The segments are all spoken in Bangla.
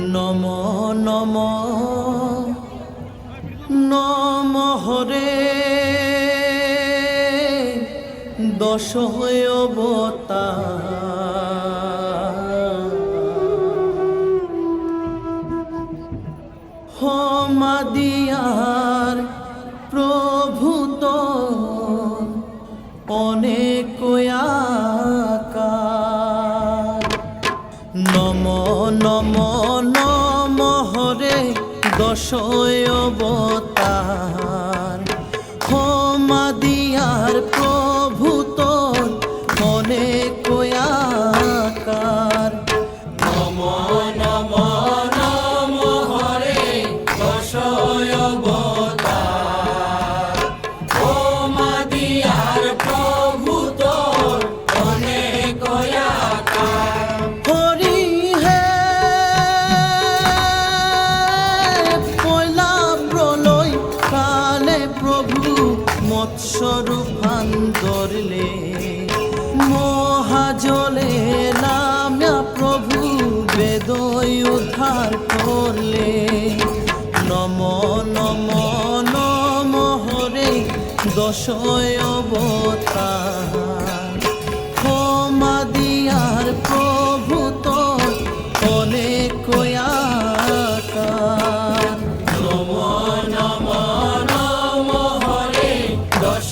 নম নম নম হরে দশ অবতার হমাদিয়ার প্রভু তো অনেক আকার। নম নম নম হরে দশ অবতার হমাদিয়ার প্রভু তো অনেক আকার। নম নম নম হরে দশ অবতার হমাদিয়ার প্রভু তোর অনেক আকার। হরি হে পয়লা প্রলয় কালে প্রভু মৎস্য রূপান ধরলে মহাজলে নামা প্রভু বেদই উদ্ধার করলে। নম নম নম হরে দশ অবতার হমাদিয়ার প্রভু তো অনেক আকার। নম নম নম হরে দশ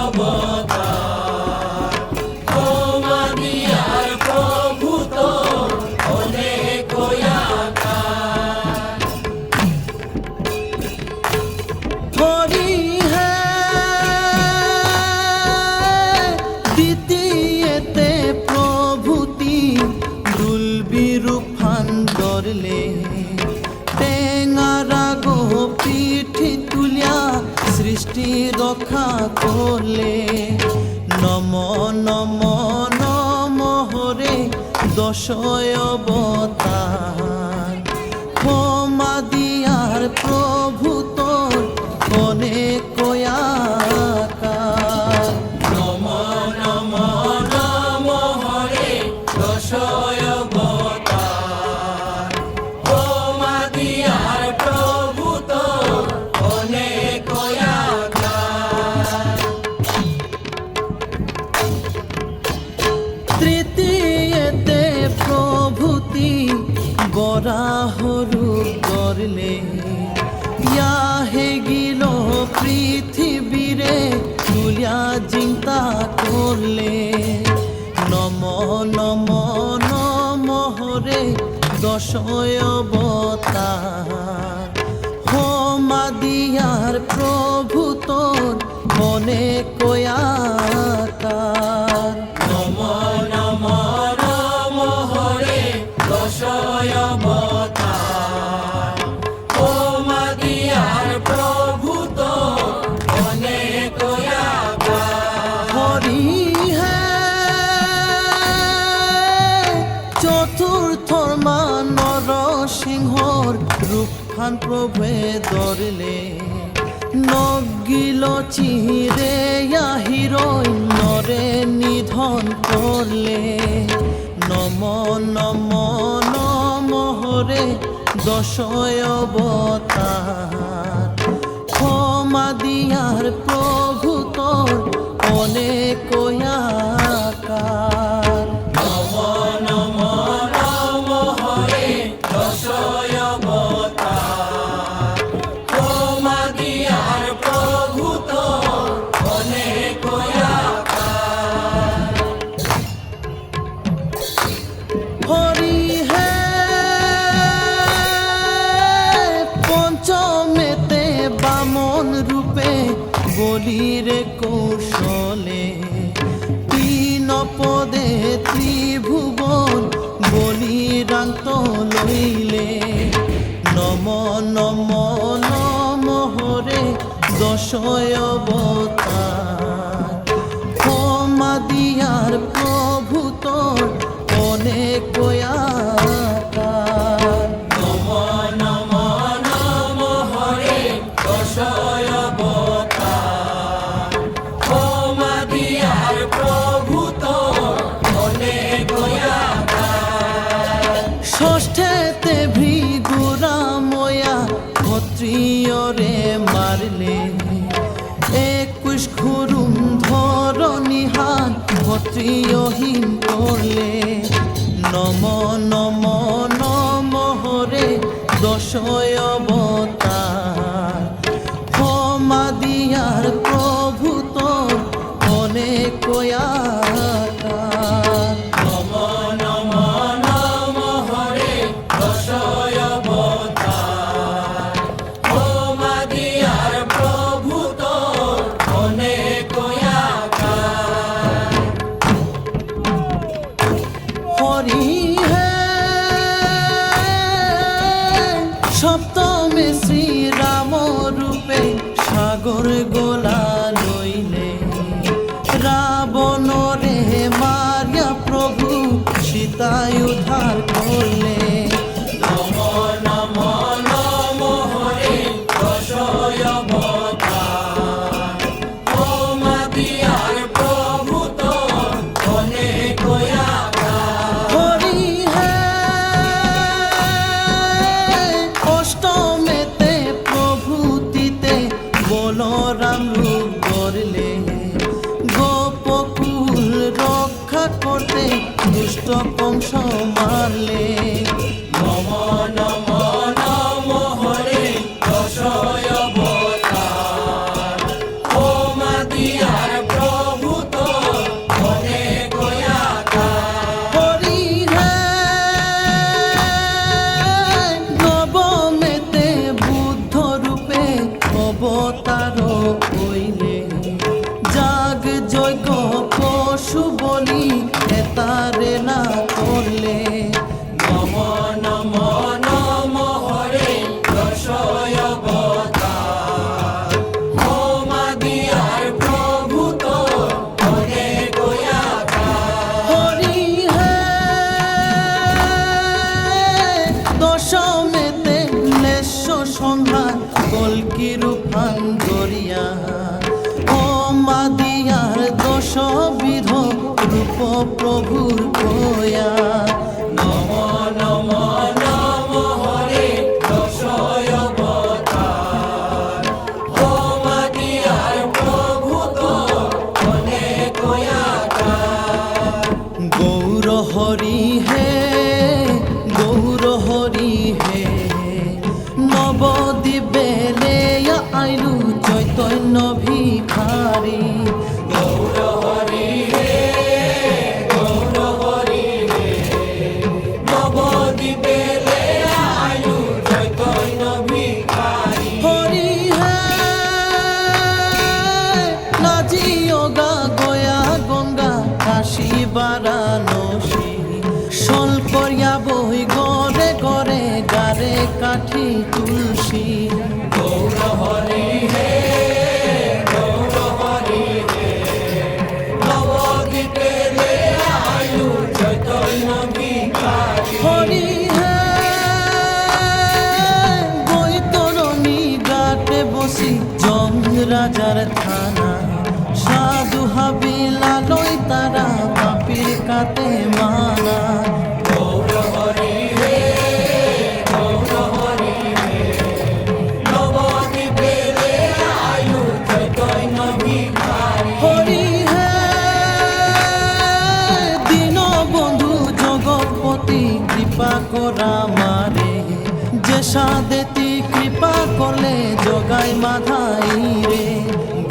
অবতার হমাদিয়ার প্রভু তোর অনেক আকার। হরি হে দ্বিতীয়তে প্রভুতি দুলবিরূপান ধরলে টেঙারা গো পিঠি তুলিয়া সৃষ্টি রক্ষা করলে। নম নম নম হরে দশ অবতার হমাদিয়ার প্রভু তোর অনেক আকার। নম নম নম হরে দশ অবতার হমাদিয়ার প্রভু তোর অনেক আকার। তৃতীয়তে প্রভুতি বরাহ রূপ ধরলে হে গিল পৃথিবীরে তুলিয়া চিন্তা করলে। নম নম নম হরে দশ অবতার হমাদিয়ার প্রভু তোর অনেক আকার। নম নম নম হরে দশ অবতার হমাদিয়ার প্রভু তোর অনেক আকার। হরি হে চতুর্থ মান নরসিংহর রূপখান প্রভে ধরলে নগিল চিরে হিরোই নরে নিধন করলে। নম নম নম হরে দশ অবতার হমাদিয়ার প্রভু তোর অনেক আকার। নম নম নম হরে দশ অবতার হমাদিয়ার প্রভু তোর অনেক আকার। হরি হে পঞ্চমেতে বামন রূপে বলির কৌশলে তিন পদে ত্রিভুবন বলিরান্ত লইলে। নম নম নম হরে দশ অবতার হমাদিয়ার প্রভু তোর অনেক আকার। নম নম নম হরে দশ অবতার হমাদিয়ার প্রভু তোর অনেক আকার। ষষ্ঠে এতে ভৃগুরাময়া ক্ষত্রিয়রে মারলে 21 খুরুম ধরণীহান ক্ষত্রিয়হীন করলে নম নম নম হরে দশয় অবতার ক্ষমা দিয়ার প্রভু তোর অনেক আকার নম নম নম হরে দশয় অবতার ক্ষমা দিয়ার প্রভু তোর অনেক আকার হরি হে সপ্তমে শ্রীরাম রূপে সাগর গোলা লইলে রাবণ রে মারিয়া প্রভু সীতায় উদ্ধার করলে নম নম নম হরে দশয় অবতার ক্ষমা দিয়ার প্রভু তোর অনেক আকার হরি হে অষ্টমেতে প্রভূতিতে বলরাম রূপ ধরলে গোপকুল রক্ষা করতে দুষ্ট কংস মারলে নম নম নম হরে দশয় অবতার ক্ষমা দিয়ার প্রভু তোর অনেক আকার হরি হে নবমেতে বুদ্ধ রূপে অবতার হইলে যাগ যজ্ঞ পশু বলি এতারে না করলে নম নম নম হরে দশয় অবতার ক্ষমা দিয়ার প্রভু তোর অনেক আকার হরি হে দশমেতে লেশ সংহার কলকি রূপান গরিয়া ও মাদিয়ার দশবিধ রূপ প্রভুর কয়া নম নম নম হরে দশয় অবতার ক্ষমা দিয়ার প্রভু তোর অনেক আকার গৌর হরি হে গৌর হরি হে নবদ্বীপে আইলু চৈতন্য ভিখারি গৌর হরি হে গৌর হরি হে নবদ্বীপে আয়ু চৈতন্য ভিখারি হরি হে নাজিয়োগা গয়া গঙ্গা কাশী বারাণসী সল করিয়া বই গড়ে গড়ে গারে কাঠি তুলসী গৌর হরি হে গৌর হরি হে নবদ্বীপে আয়ু চৈতন্য ভিখারি হরি হে বৈতরণী ঘাটে বসি জম রাজার থানা সাধু হাবিলা লই তারা পাপির কাতে মানা গৌর হরি হে গৌর হরি হে নবদ্বীপে আয়ু চৈতন্য ভিখারি হরি হে দীনবন্ধু জগৎপতি কৃপা করা মারে যে সাদেতি কৃপা করলে জগাই মাধাই রে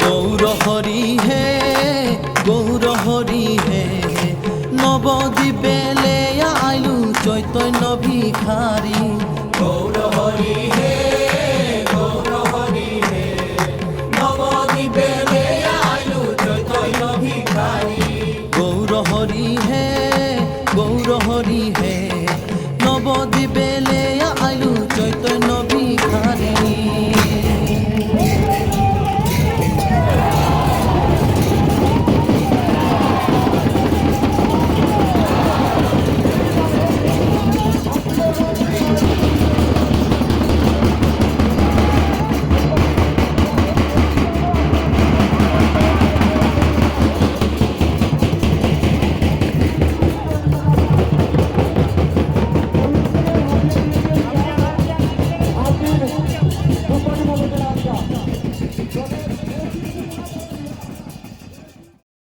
গৌর হরি হে গৌর হরি হে নবদ্বীপে আইলু চৈতন্য ভিখারি গৌর হরি হে গৌর হরি হে নবদ্বীপে আয়ু চৈতন্য ভিখারি গৌর হরি হে গৌর হরি হে নবদ্বীপে আইলু চৈতন্য ভিখারি হে